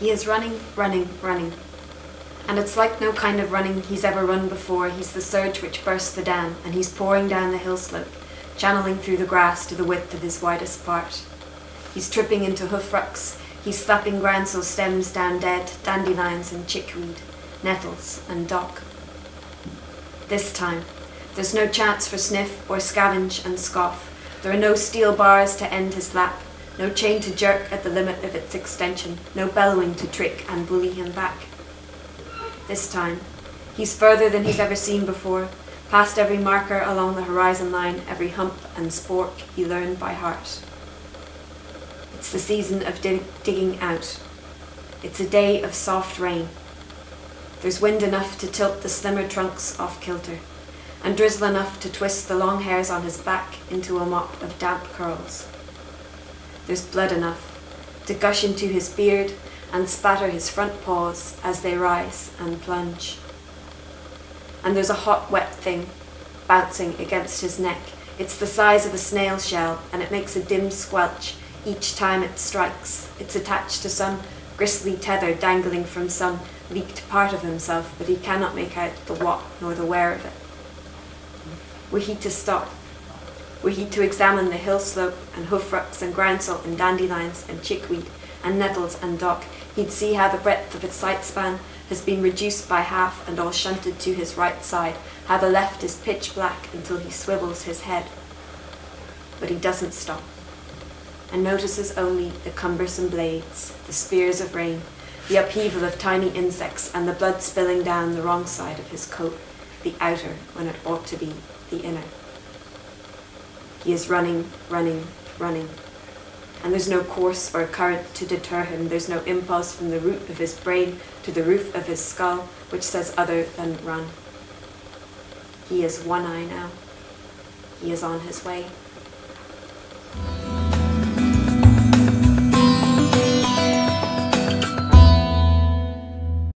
He is running, running, running. And it's like no kind of running he's ever run before. He's the surge which burst the dam, and he's pouring down the hill slope, channeling through the grass to the width of his widest part. He's tripping into hoof rucks, he's slapping groundsel stems down dead dandelions and chickweed, nettles and dock. This time, there's no chance for sniff or scavenge and scoff. There are no steel bars to end his lap, no chain to jerk at the limit of its extension, no bellowing to trick and bully him back. This time, he's further than he's ever seen before, past every marker along the horizon line, every hump and spork he learned by heart. It's the season of digging out. It's a day of soft rain. There's wind enough to tilt the slimmer trunks off kilter, and drizzle enough to twist the long hairs on his back into a mop of damp curls. There's blood enough to gush into his beard and spatter his front paws as they rise and plunge. And there's a hot, wet thing bouncing against his neck. It's the size of a snail shell, and it makes a dim squelch each time it strikes. It's attached to some gristly tether dangling from some leaked part of himself, but he cannot make out the what nor the where of it. Were he to stop, were he to examine the hill slope and hoof rucks and groundsel and dandelions and chickweed and nettles and dock, he'd see how the breadth of its sight span has been reduced by half and all shunted to his right side, how the left is pitch black until he swivels his head. But he doesn't stop, and notices only the cumbersome blades, the spears of rain, the upheaval of tiny insects, and the blood spilling down the wrong side of his coat, the outer when it ought to be the inner. He is running, running, running. And there's no course or current to deter him. There's no impulse from the root of his brain to the roof of his skull which says other than run. He is one eye now. He is on his way.